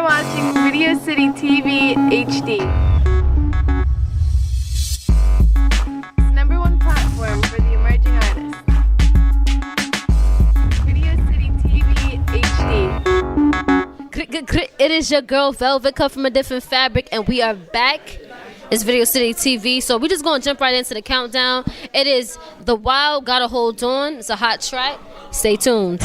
watching Video City TV HD. It's #1 platform for the emerging artists. Video City TV HD. It is your girl Velvet, cut from a different fabric, and we are back. It's Video City TV, so we're just going to jump right into the countdown. It is The Wild, Gotta Hold On. It's a hot track. Stay tuned.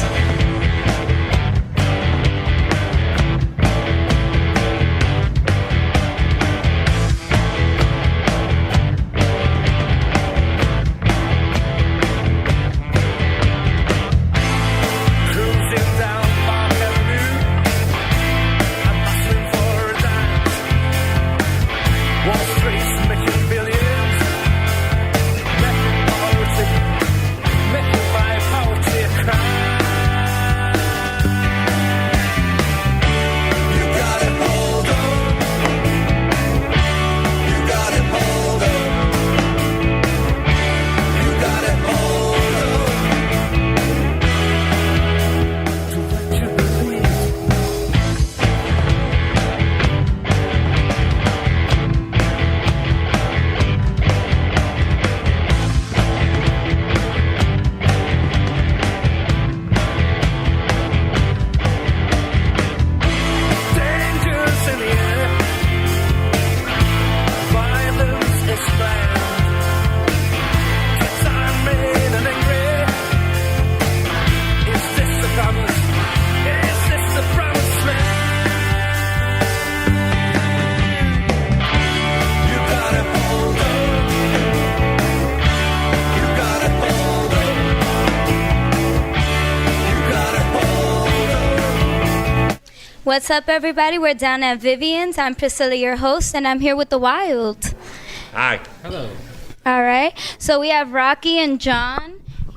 What's up, everybody? We're down at Vivian's. I'm Priscilla, your host, and I'm here with the Wild. Hi. Hello. All right. So we have Rocky and John.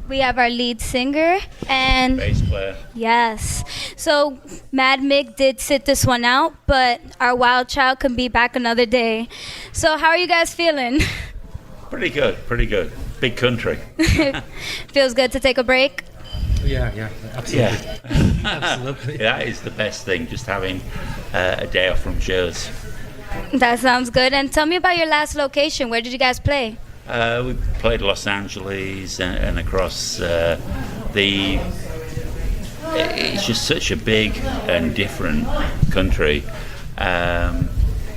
We have our lead singer and Bass player. Yes. So Mad Mick did sit this one out, but our wild child can be back another day. So how are you guys feeling? Pretty good. Big country. Feels good to take a break? Yeah, absolutely. Yeah. Absolutely. That is the best thing, just having a day off from shows. That sounds good. And tell me about your last location. Where did you guys play? We played Los Angeles and across it's just such a big and different country.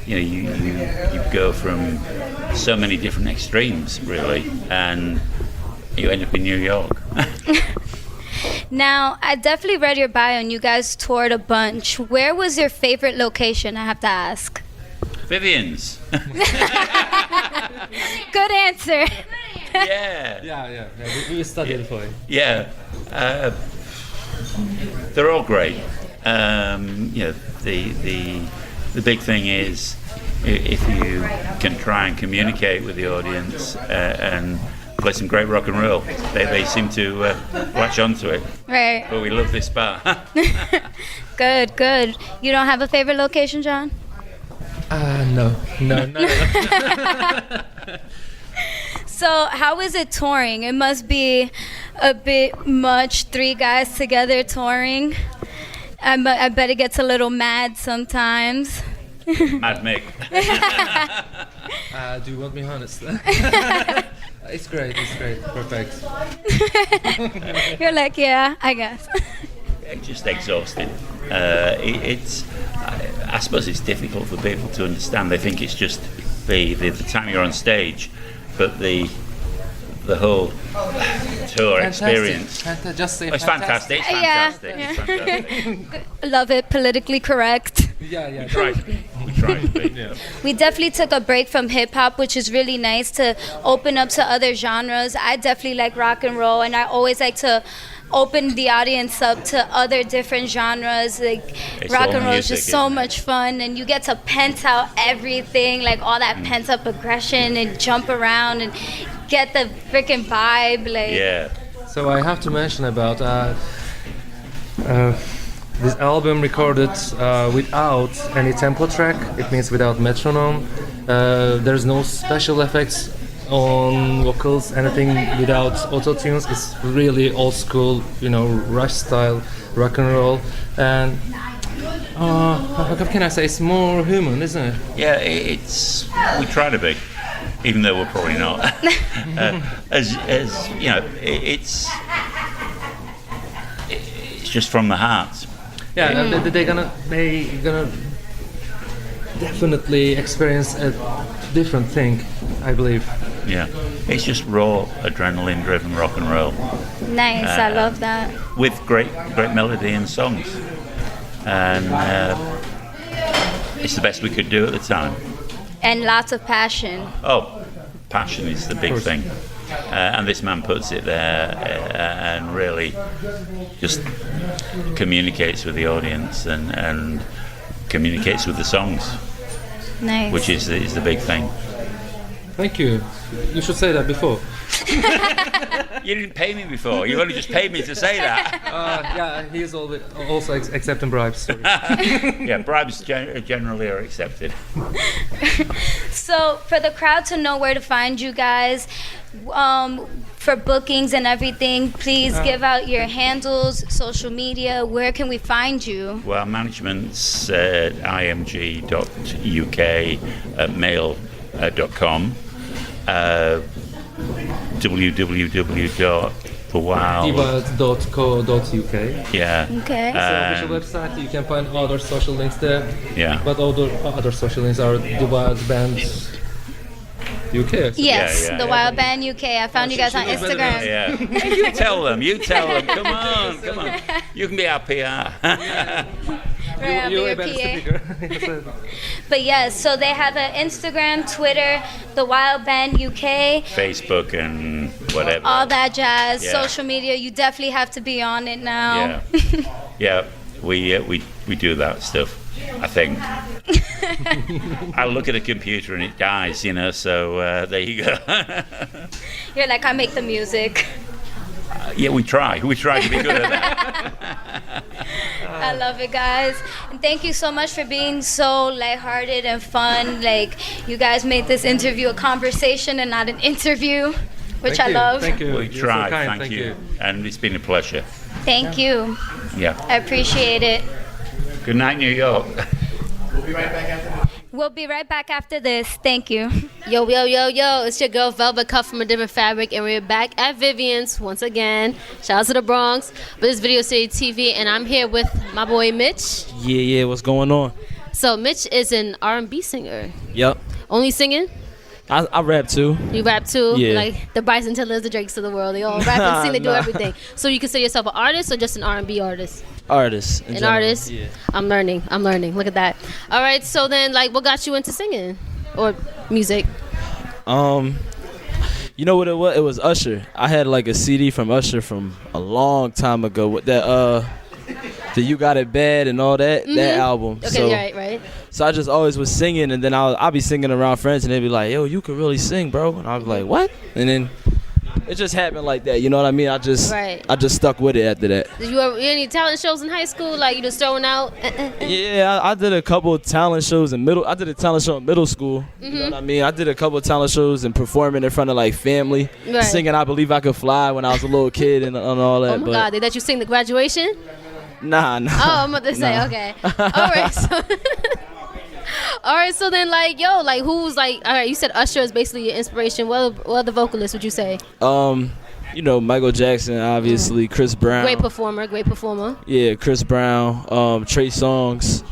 You go from so many different extremes, really, and you end up in New York. Now, I definitely read your bio and you guys toured a bunch. Where was your favorite location, I have to ask? Vivian's. Good answer. Yeah. We studied for it. Yeah. They're all great. The big thing is if you can try and communicate with the audience and play some great rock and roll. They seem to latch onto it. Right. But we love this bar. Good. You don't have a favorite location, John? No. So how is it touring? It must be a bit much, 3 guys together touring. I bet it gets a little mad sometimes. Mad Mick. Do you want me honest? It's great, perfect. You're like, yeah, I guess. Just exhausted. I suppose it's difficult for people to understand. They think it's just the time you're on stage, but the whole tour experience. Just say It's fantastic. Yeah. It's fantastic. Love it, politically correct. Yeah. We try to be. Yeah. We definitely took a break from hip-hop, which is really nice to open up to other genres. I definitely like rock and roll, and I always like to open the audience up to other different genres. Like It's rock all and roll is music, just so isn't it? much fun, and you get to pent out everything, like all that pent-up aggression, and jump around and get the freaking vibe. Like Yeah. So I have to mention about this album recorded without any tempo track. It means without metronome. There's no special effects on vocals, anything without auto-tunes. It's really old school, Rush style rock and roll. And how can I say? It's more human, isn't it? Yeah, we try to be, even though we're probably not. As you know, it's just from the heart. Yeah, they're gonna definitely experience a different thing, I believe. Yeah, it's just raw, adrenaline-driven rock and roll. Nice, I love that. With great melody and songs, and it's the best we could do at the time. And lots of passion. Oh, passion is the big thing, and this man puts it there and really just communicates with the audience and communicates with the songs, Nice. which is the big thing. Thank you. You should say that before. You didn't pay me before. You only just paid me to say that. Yeah, he is also accepting bribes. Sorry. Yeah, bribes generally are accepted. So for the crowd to know where to find you guys, for bookings and everything, please give out your handles, social media. Where can we find you? Well, management's at img.uk, mail.com, www.thewilde. Wild.co.uk. Yeah. Okay. Official website. You can find other social links there. Yeah. But other social links are the Wild Band UK. Yes, Yeah, the yeah. Wild Band UK. I found you guys on She knows better than Instagram. Yeah. Hey, you tell them. Come on. You can be our PR. Right, I'll be You're your a better PA. speaker. But yes, so they have an Instagram, Twitter, the Wild Band UK, Facebook and whatever. all that jazz, Yeah. social media. You definitely have to be on it now. Yeah. Yeah, we do that stuff, I think. I look at a computer and it dies, so there you go. You're like, I make the music. Yeah, we try to be good at that. I love it, guys. And thank you so much for being so lighthearted and fun. Like, you guys made this interview a conversation and not an interview, which Thank I you. love. Thank you. We You're so try, kind. thank you. And it's been a pleasure. Thank you. Yeah. I appreciate it. Good night, New York. We'll be right back after this. Thank you. Yo, it's your girl Velvet Cuff from a different fabric, and we're back at Vivian's once again. Shout out to the Bronx. But this Video City TV, and I'm here with my boy Mitch. Yeah, what's going on? So Mitch is an R&B singer. Yep. Only singing? I rap too. You rap too? Yeah. Like the Bryson Tillers, the Drakes of the world. They all rap and sing, they do Nah. everything. So you consider yourself an artist or just an R&B artist? Artist. in An general. artist? Yeah. I'm learning. Look at that. All right, so then what got you into singing or music? You know what it was? It was Usher. I had like a CD from Usher from a long time ago with that the You Got It Bad and all that album. Okay, So right. So I just always was singing, and then I'll be singing around friends, and they'd be like, "Yo, you can really sing, bro." And I'd be like, "What?" And then it just happened like that. You know what I mean? I just stuck with it after that. Did you ever any talent shows in high school? Like you just throwing out? Yeah, I did a couple of talent shows in middle. I did a talent show in middle school. You know what I mean? I did a couple of talent shows and performing in front of like family, Right. singing "I Believe I Could Fly" when I was a little kid and all that. Oh my but God! They let you sing the graduation? Nah. Oh, I'm about to say, okay. All right, so all right, so then who's all right, you said Usher is basically your inspiration. What other vocalists would you say? Michael Jackson, obviously, Chris Brown. Great performer. Yeah, Chris Brown, Trey Songz.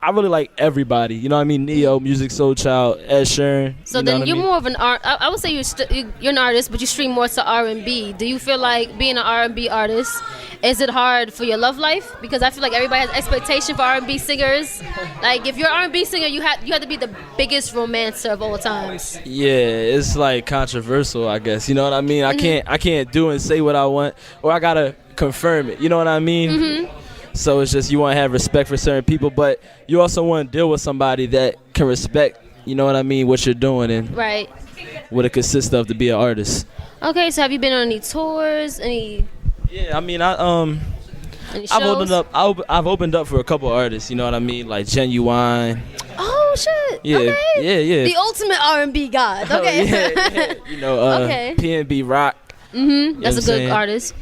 I really like everybody. You know what I mean? Neo, Music Soul Child, Ed Sheeran. So you know then what I you're mean? more of an I would say you're an artist, but you stream more to R&B. Do you feel like being an R&B artist, is it hard for your love life? Because I feel like everybody has expectation for R&B singers. Like if you're an R&B singer, you have to be the biggest romancer of all times. Yeah, it's like controversial, I guess. You know what I mean? I can't do and say what I want, or I gotta confirm it. You know what I mean? So it's just you want to have respect for certain people, but you also want to deal with somebody that can respect. You know what I mean? What you're doing and Right. what it consists of to be an artist. Okay, so have you been on any tours? Any Yeah, I mean, shows? I've opened up for a couple artists. You know what I mean? Like Genuine. Oh shit! Yeah, okay. yeah. The ultimate R&B god. Okay. yeah. You know, Okay. PNB Rock. That's know a what good I'm artist.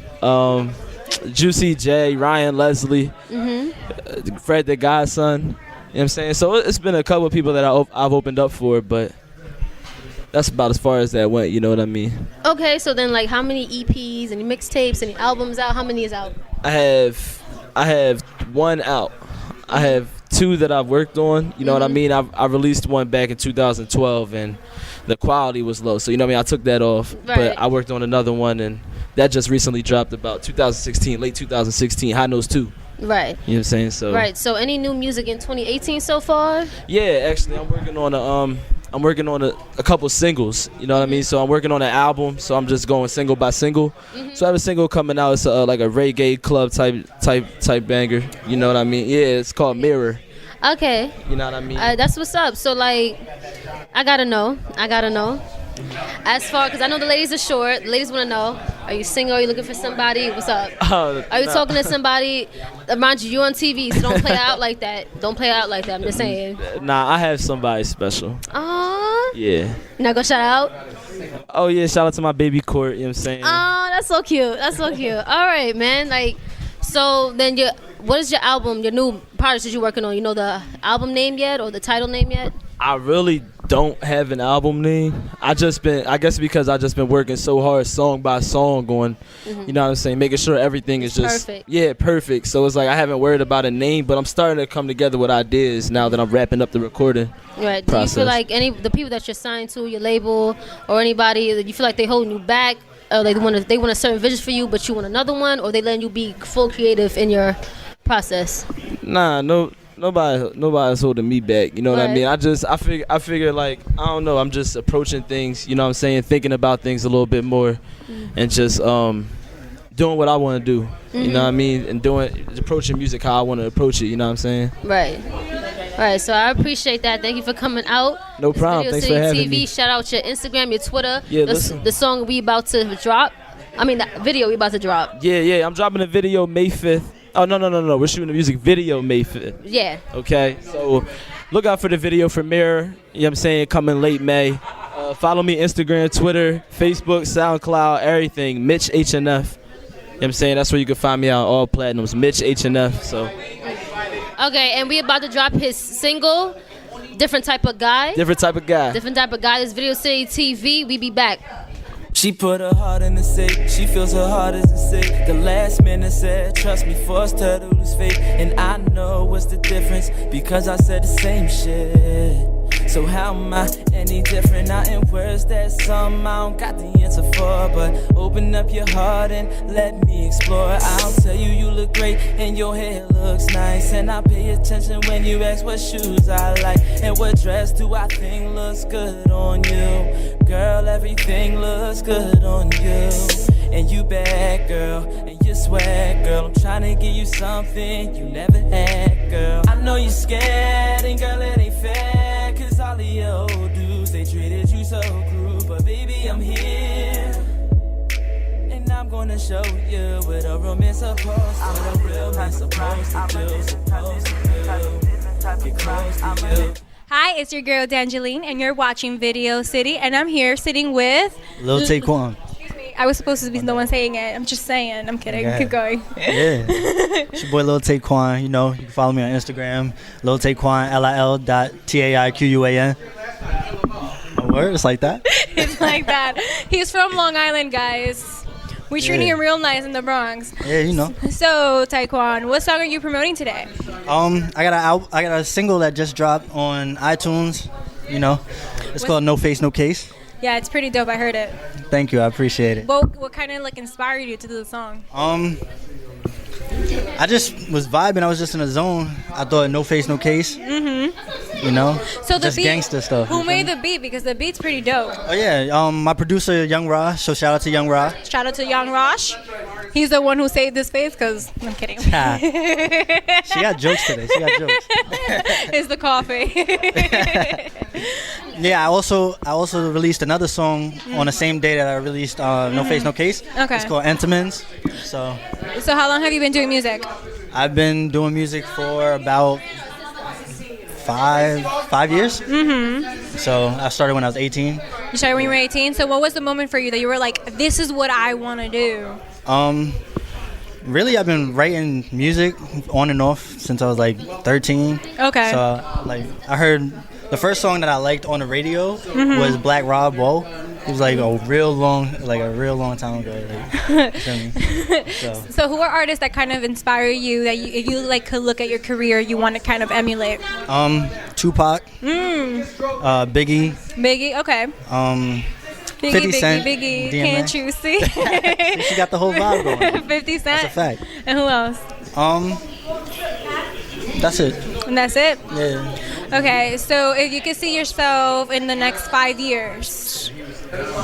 Juicy J, Ryan Leslie. Fred the Godson. You know what I'm saying? So it's been a couple of people that I've opened up for, but that's about as far as that went. You know what I mean? Okay, so then like how many EPs, any mixtapes, any albums out? How many is out? I have one out. I have two that I've worked on. You know what I mean? I released one back in 2012, and the quality was low. So you know what I mean? I took that off, Right. but I worked on another one, and that just recently dropped about 2016, late 2016. High Notes 2. Right. You know what I'm saying? So Right. So any new music in 2018 so far? yeah, actually, I'm working on a couple singles. You know what I mean? So I'm working on an album. So I'm just going single by single. So I have a single coming out. It's like a reggae club type banger. You know what I mean? Yeah, it's called Mirror. Okay. You know what I mean? That's what's up. So like, I gotta know. As far, because I know the ladies are short. The ladies want to know: are you single? Are you looking for somebody? What's up? Are you talking to somebody? Mind you, you're on TV, so don't play out like that. Don't play out like that. I'm just saying. Nah, I have somebody special. Aww. Yeah. You not gonna shout out? Oh yeah, shout out to my baby Court. You know what I'm saying? Oh, that's so cute. That's so cute. All right, man. Like, so then what is your album? Your new project that you're working on? You know the album name yet, or the title name yet? I really don't have an album name. I guess because I just been working so hard song by song going, you know what I'm saying, making sure everything is just perfect. Yeah, perfect. So it's like I haven't worried about a name, but I'm starting to come together with ideas now that I'm wrapping up the recording. Right. Do process. you feel like the people that you're signed to, your label or anybody, that you feel like they holding you back, or they want a certain vision for you, but you want another one, or they letting you be full creative in your process? Nah, nobody's holding me back. You know what I mean? I figure like, I don't know, I'm just approaching things, you know what I'm saying, thinking about things a little bit more and just doing what I want to do. You know what I mean? And approaching music how I want to approach it, you know what I'm saying? Right. All right, so I appreciate that. Thank you for coming out. No problem. Video Thanks City for having TV. me. Shout out your Instagram, your Twitter. Yeah, the song we about to drop. I mean, the video we about to drop. Yeah. I'm dropping a video May 5th. Oh, no. We're shooting a music video May 5th. Yeah. Okay, so look out for the video for Mirror. You know what I'm saying? Coming late May. Follow me Instagram, Twitter, Facebook, SoundCloud, everything. Mitch HNF. You know what I'm saying? That's where you can find me on all platinums. Mitch HNF. So. Okay, and we about to drop his single, Different Type of Guy. Different type of guy. This Video City TV. We be back. She put her heart in the safe, she feels her heart isn't safe. The last minute said, trust me, forced her to lose faith. And I know what's the difference, because I said the same shit. So how am I any different? Not in words, that's something I don't got the answer for. But open up your heart and let me explore. I'll tell you, you look great and your hair looks nice. And I pay attention when you ask what shoes I like. And what dress do I think looks good on you? Girl, everything looks good on you. And you bad, girl, and you swag, girl. I'm trying to give you something you never had, girl. I know you're scared, and girl, it ain't fair. Cause all of your old dudes, they treated you so cruel. But baby, I'm here, and I'm gonna show you what a romance supposed to, what a real man supposed to do. Supposed to do. Get close to you. Hi, it's your girl Dangeline, and you're watching Video City, and I'm here sitting with Little Takequan. Excuse me, I was supposed to be the one saying it. I'm just saying. I'm kidding. Yeah. Keep going. Yeah. It's your boy Little Takequan. You know, you can follow me on Instagram, Little Takequan, LIL.TAIQUAN. Words like that. It's like that. He's from Long Island, guys. We're treating him real nice in the Bronx. Yeah, you know. So, Taekwon, what song are you promoting today? I got a single that just dropped on iTunes. You know, it's called No Face No Case. Yeah, it's pretty dope. I heard it. Thank you, I appreciate it. What kind of inspired you to do the song? I just was vibing. I was just in a zone. I thought No Face No Case. You know, So the just beat, gangster stuff. Who made the beat? Because the beat's pretty dope. Oh yeah, my producer Young Ra. So shout out to Young Ra. Shout out to Young Rosh. He's the one who saved this face. Cause I'm kidding. She got jokes today. She got jokes. It's the coffee. Yeah, I also released another song on the same day that I released No Face No Case. Okay. It's called Entomins. So So how long have you been doing music? I've been doing music for about 5 years. So I started when I was 18. You started when you were 18. So what was the moment for you that you were like, this is what I want to do? Really, I've been writing music on and off since I was like 13. Okay. So I heard the first song that I liked on the radio was Black Rob Whoa. It was like a real long time ago. Like, you feel me? So who are artists that kind of inspire you that if you like could look at your career, you want to kind of emulate? Tupac. Biggie. Biggie, okay. 50 Cent, Biggie. DMX. Can't you see? She got the whole vibe going. 50 Cent. That's a fact. And who else? That's it. And that's it? Yeah. Okay, so if you could see yourself in the next 5 years,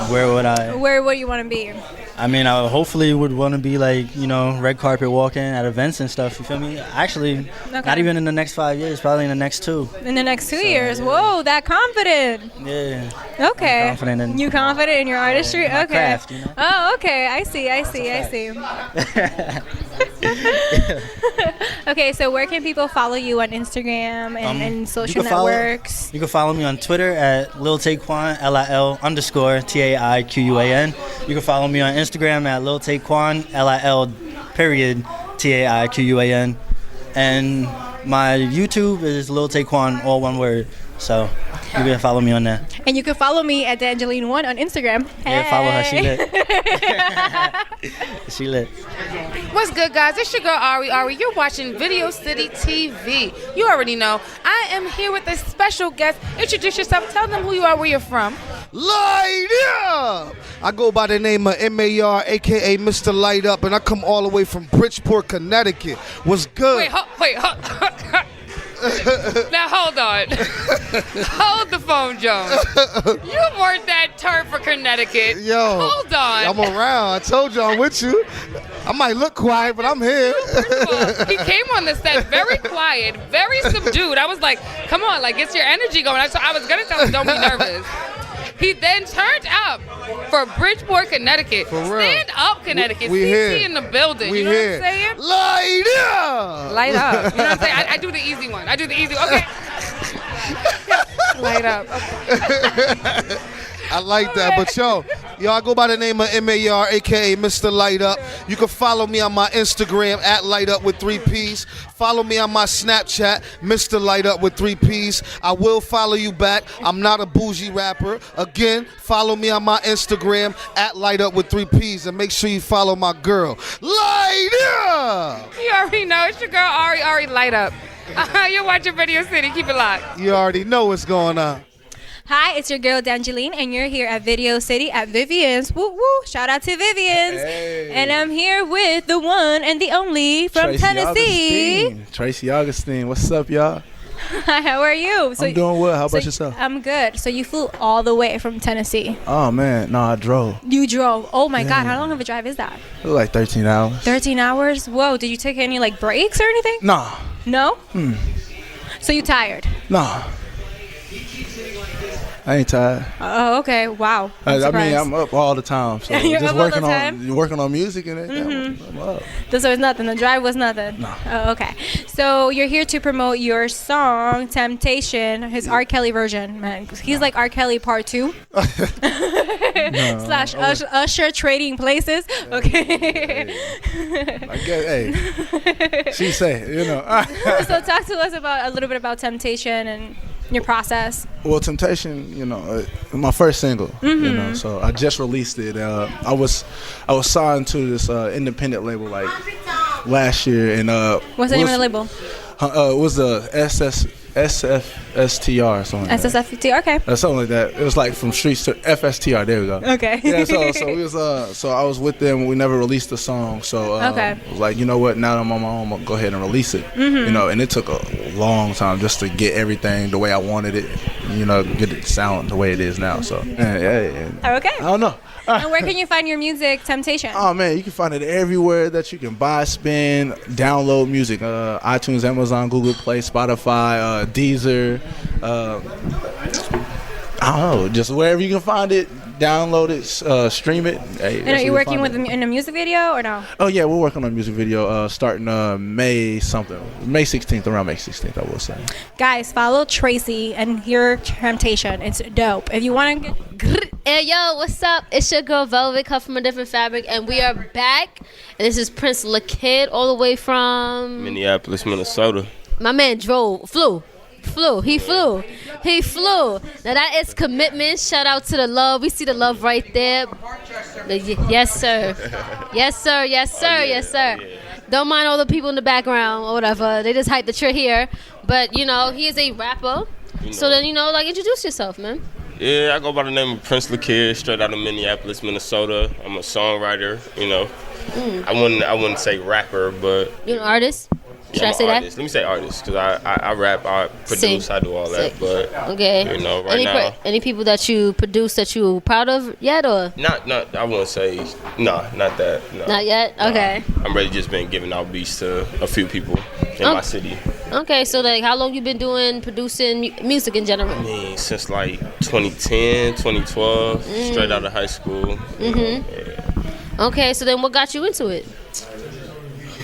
Where would I? where would you want to be? I mean, I hopefully would want to be like, red carpet walking at events and stuff. You feel me? Actually, not even in the next 5 years, probably in the next 2. In the next 2 years? Whoa, that confident. Yeah. Okay. I'm confident in You confident in your artistry? my Okay. craft, Oh, okay. I see. Okay, so where can people follow you on Instagram and social networks? You can follow me on Twitter at Little Takequan, LIL_TAIQUAN. You can follow me on Instagram at Little Takequan, LIL_TAIQUAN. And my YouTube is Little Takequan, all one word. So you can follow me on there. And you can follow me at Dangeline1 on Instagram. Yeah, follow her. She Hey. lit. She lit. What's good, guys? It's your girl Ari. You're watching Video City TV. You already know. I am here with a special guest. Introduce yourself. Tell them who you are, where you're from. Light up! I go by the name of MAR, aka Mr. Light Up, and I come all the way from Bridgeport, Connecticut. What's good? Wait. Now hold on. Hold the phone, Jones. You weren't that turd for Connecticut. Yo, hold on. I'm around. I told you I'm with you. I might look quiet, but I'm here. First of all, he came on the set very quiet, very subdued. I was like, come on, like, get your energy going. So I was going to tell him, don't be nervous. He then turned up for Bridgeport, Connecticut. For real. Stand up, Connecticut. We CC here. in the building. We you know here. what I'm saying? Light up! Light up. You know what I'm saying? I do the easy one. Okay. Light up. Okay. I like that, but yo, I go by the name of MAR, aka Mr. Light Up. You can follow me on my Instagram at Light Up with 3 P's. Follow me on my Snapchat, Mr. Light Up with 3 P's. I will follow you back. I'm not a bougie rapper. Again, follow me on my Instagram at Light Up with 3 P's, and make sure you follow my girl, Light Up. You already know. It's your girl Ari. Light up. You're watching Video City. Keep it locked. You already know what's going on. Hi, it's your girl Dangeline, and you're here at Video City at Vivian's. Woo woo! Shout out to Vivian's. Hey. And I'm here with the one and the only from Tracy Tennessee. Augustine. Tracy Augustine. What's up, y'all? Hi, how are you? I'm doing well. How about yourself? I'm good. So you flew all the way from Tennessee. Oh, man. No, I drove. You drove. Oh my God! Yeah. How long of a drive is that? It was like 13 hours. 13 hours. Whoa! Did you take any like breaks or anything? Nah. No. So you tired? Nah. I ain't tired. Oh, okay. Wow. I'm I'm up all the time. So You're just up all the working on music and everything. I'm up. So it's nothing. The drive was nothing. No. Oh, okay. So you're here to promote your song "Temptation," his R. Kelly version. Man, he's like R. Kelly Part 2 slash Usher trading places. Okay. I guess, hey, she say, So talk to us about a little bit about "Temptation" and your process. Well, Temptation, my first single, so I just released it. I was signed to this independent label like last year, and what's the name of the label? It was the SFSTR or something. SSFT. Okay. Something like that. It was like from streets to FSTR. There we go. Okay. Yeah. So we was so I was with them. We never released the song. So okay. I was like, you know what? Now that I'm on my own, I'm gonna go ahead and release it. And it took a long time just to get everything the way I wanted it. Get it sound the way it is now. So yeah. Okay. I don't know. And where can you find your music, Temptation? Oh man, you can find it everywhere that you can buy, spin, download music. iTunes, Amazon, Google Play, Spotify, Deezer. I don't know, just wherever you can find it, download it, stream it. Hey, and are you working with in a music video or no? Oh yeah, we're working on a music video starting May 16th, around May 16th, I will say. Guys, follow Tracy and hear Temptation. It's dope. If you want to Hey yo, what's up? It's your girl Velvet, cut from a different fabric, and we are back. And this is Prince the Kid, all the way from Minneapolis, Minnesota. My man flew. He flew. Now that is commitment. Shout out to the love. We see the love right there. Yes, sir. Yes, sir. Yes, sir. Yes, sir. Don't mind all the people in the background or whatever. They just hype that you're here. But, you know, he is a rapper. So then, you know, like, introduce yourself, man. Yeah, I go by the name of Prince the Kid, straight out of Minneapolis, Minnesota. I'm a songwriter, you know. I wouldn't say rapper, but... You're an artist? Should I say artist. that? Let me say artist, because I rap, I produce, I do all that. But, okay. you know, now... Any people that you produce that you proud of yet, or? Not. I wouldn't say... No, not that. No. Not yet? Okay. I'm really just been giving out beats to a few people in my city. Okay, so like how long you been doing producing music in general? I mean, since like 2010, 2012, straight out of high school. Yeah. Okay, so then what got you into it?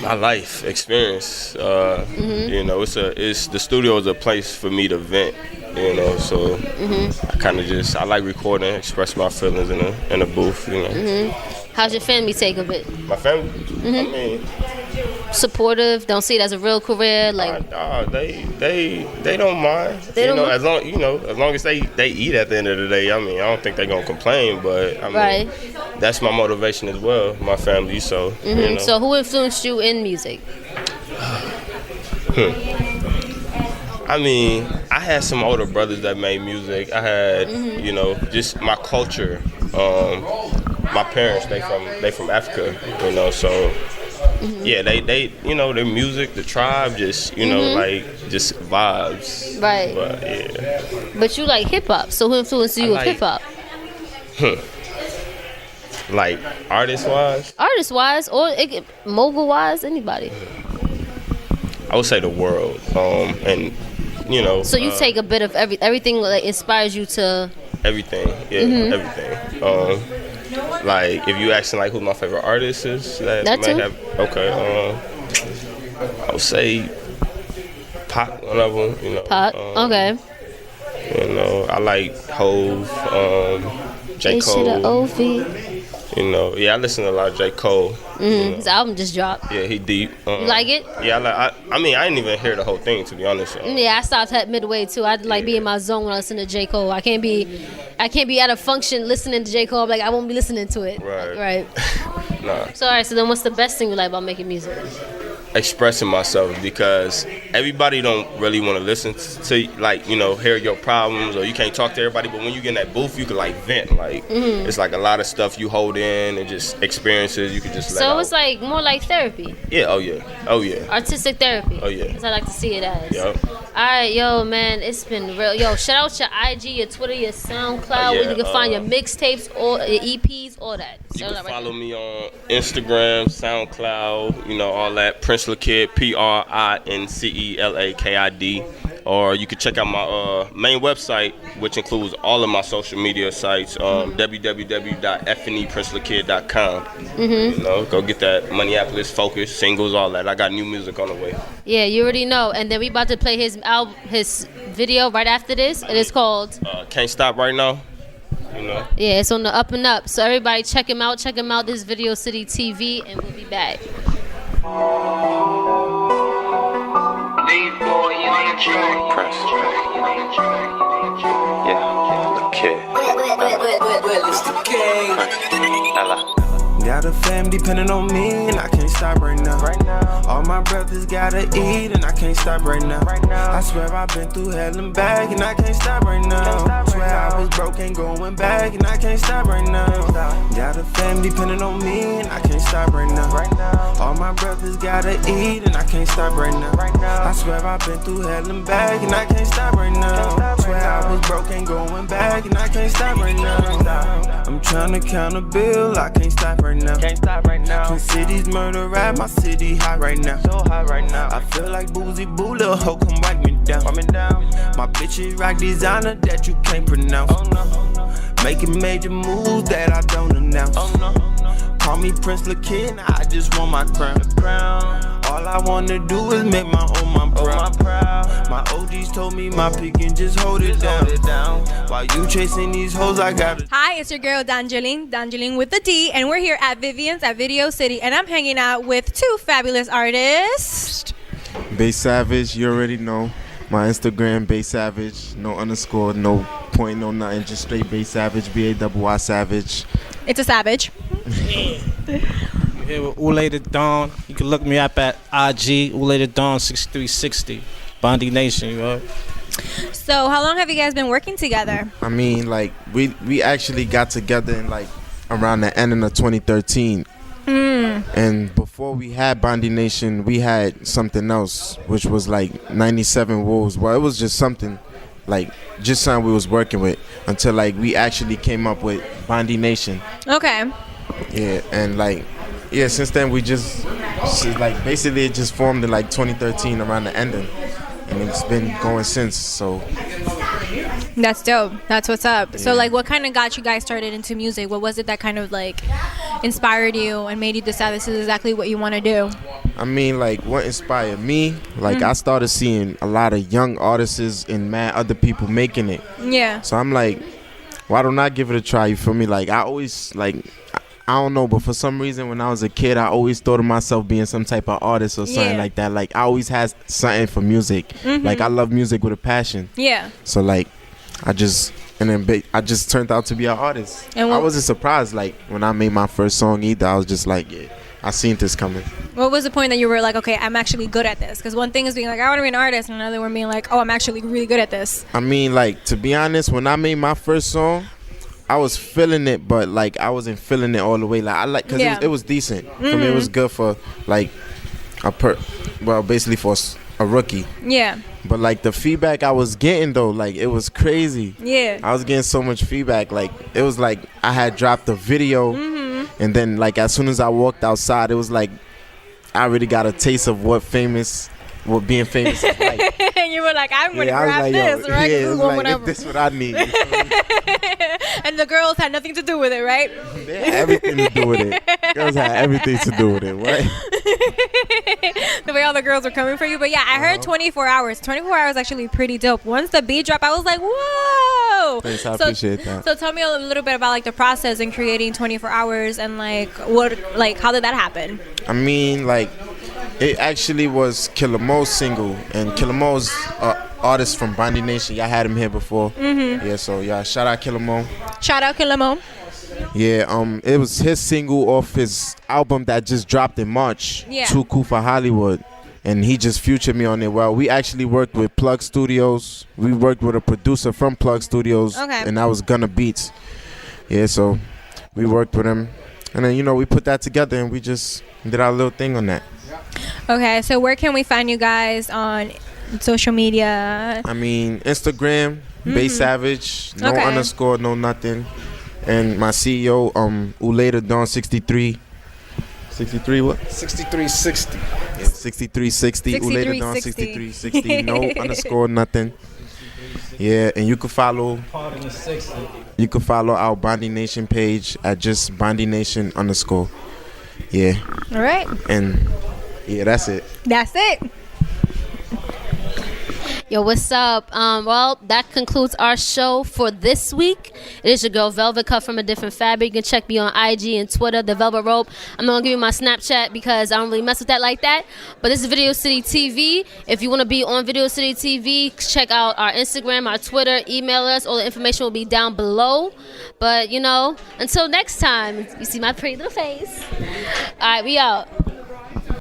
My life experience. You know, it's the studio is a place for me to vent. You know, so I like recording, express my feelings in a booth. You know. How's your family take of it? My family, I mean, supportive. Don't see it as a real career. Like they don't mind. They don't as long as they eat at the end of the day. I mean, I don't think they're gonna complain. But I mean, that's my motivation as well. My family. So you know. So who influenced you in music? I mean, I had some older brothers that made music. I had, you know, just my culture. My parents, they from Africa, you know, so yeah, they you know, their music, the tribe, just you know, like just vibes. Right. But yeah. But you like hip hop, so who influenced you with hip hop? Like artist wise, or mogul wise, anybody. I would say the world, and you know. So you take a bit of everything that inspires you to. Everything, yeah, everything. Like if you asking like who my favorite artist is, that may too? have I would say Pac, one of them. You know, Pac, okay. You know, I like Hove, J. Cole. You know, yeah, I listen to a lot of J. Cole. You know. His album just dropped. Yeah, he deep. You like it? Yeah, I mean, I didn't even hear the whole thing, to be honest. Yeah, I stopped at midway too. I like be in my zone when I listen to J. Cole. I can't be at a function listening to J. Cole. I'm like, I won't be listening to it. Right. Nah. So alright, so then what's the best thing you like about making music? Expressing myself, because everybody don't really want to listen to like, you know, hear your problems, or you can't talk to everybody, but when you get in that booth you can like vent, like it's like a lot of stuff you hold in and just experiences you can just let out. So it's like more like therapy. Yeah, oh yeah. Artistic therapy. Oh yeah. As I like to see it as. Yep. Alright, yo man, it's been real. Yo, shout out your IG, your Twitter, your SoundCloud, where you can find your mixtapes, or your EPs, all that. You can follow me on Instagram, SoundCloud, you know, all that. Prince the Kid, PRINCELAKID. Or you can check out my main website, which includes all of my social media sites, www.fneprincethekid.com. You know, go get that Minneapolis Focus, singles, all that. I got new music on the way. Yeah, you already know. And then we about to play his video right after this. It is called Can't Stop Right Now. You know? Yeah, it's on the up and up. So everybody check him out. Check him out. This is Video City TV, and we'll be back. Press. Yeah, the kid. Ella. Got a fam depending on me, and I can't stop right now. All my brothers gotta eat, and I can't stop right now. I swear I've been through hell and back, and I can't stop right now. Swear I was broke, ain't going back, and I can't stop right now. Got a fam depending on me, and I can't stop right now. All my brothers gotta eat, and I can't stop right now. I swear I've been through hell and back, and I can't stop right now. Swear I was broke, ain't going back, and I can't stop right now. I'm trying to count a bill, I can't stop right now. Can't stop right now. Twin cities murder rap, my city hot right now. So hot right now. I feel like Boozy Boo, little hoe, come wipe me down. My bitches rock designer that you can't pronounce. Oh no. Making major moves that I don't announce. Oh no. Call me Prince the Kid, I just want my crown. All I wanna do is make my own my proud. My OGs told me my pick and just hold it down. While you chasing these hoes, I got it. Hi, it's your girl Dangeline with the D, and we're here at Vivian's at Video City, and I'm hanging out with two fabulous artists. Bass Savage, you already know. My Instagram, Bass Savage, no underscore, no point, no nothing, just straight Bass Savage, B-A-Y Savage. It's a savage. You're here with Ule the Dawn. You can look me up at IG, Ule the Dawn 6360. Bondi Nation, you know. So, how long have you guys been working together? I mean, like, we actually got together in, like, around the end of 2013. And before we had Bondi Nation, we had something else, which was like 97 Wolves. Well, it was just something, like, just something we was working with until, like, we actually came up with Bondi Nation. Okay. Yeah, and, like, yeah, since then we just, like, basically it just formed in, like, 2013 around the ending. And it's been going since, so. That's dope. That's what's up. Yeah. So, like, what kind of got you guys started into music? What was it that kind of, like, inspired you and made you decide this is exactly what you want to do? I mean, like, what inspired me? Like, I started seeing a lot of young artists and mad other people making it. Yeah. So I'm like, why don't I give it a try? You feel me? Like, I always, like, I don't know, but for some reason when I was a kid, I always thought of myself being some type of artist or something like that. Like, I always had something for music. Like, I love music with a passion. Yeah. So, like, I just turned out to be an artist. And I wasn't surprised, like, when I made my first song either. I was just like, yeah, I seen this coming. What was the point that you were like, okay, I'm actually good at this? Because one thing is being like, I want to be an artist, and another one being like, oh, I'm actually really good at this. I mean, like, to be honest, when I made my first song, I was feeling it, but, like, I wasn't feeling it all the way. Like, because it was decent. For me, it was good for, like, basically for a rookie. Yeah. But, like, the feedback I was getting, though, like, it was crazy. Yeah. I was getting so much feedback. Like, it was like I had dropped a video, and then, like, as soon as I walked outside, it was like I already got a taste of what being famous is like. And you were like, I'm going to grab like, this, right? Yeah, it was like, this is what I need. And the girls had nothing to do with it, right? They had everything to do with it. Girls had everything to do with it, right? The way all the girls were coming for you. But yeah, I heard 24 hours. 24 hours actually pretty dope. Once the beat dropped, I was like, whoa. Thanks, I appreciate that. So tell me a little bit about, like, the process in creating 24 hours and, like, how did that happen? I mean, like, it actually was Killer Mo's single, and Killer Mo's artist from Bondi Nation. Y'all had him here before. Yeah, so yeah, shout out Killer Mo. Shout out Killer Mo. Yeah, it was his single off his album that just dropped in March. Yeah. Too Cool for Hollywood, and he just featured me on it. Well, we actually worked with Plug Studios. We worked with a producer from Plug Studios, and that was Gunna Beats. Yeah, so we worked with him, and then we put that together, and we just did our little thing on that. Okay, so where can we find you guys on social media? I mean, Instagram, Bass Savage, no underscore, no nothing. And my CEO, Ule the Dawn 63. 63 what? 6360. Yeah, 6360. Ule the Dawn 6360. No underscore, nothing. Yeah, and you can follow our Bondi Nation page at just Bondi Nation _. Yeah. All right. And yeah, that's it. That's it. Yo, what's up? Well, that concludes our show for this week. It is your girl Velvet, cut from a different fabric. You can check me on IG and Twitter, The Velvet Rope. I'm not gonna give you my Snapchat because I don't really mess with that like that. But this is Video City TV. If you want to be on Video City TV, check out our Instagram, our Twitter, email us. All the information will be down below. But until next time, you see my pretty little face. All right, we out.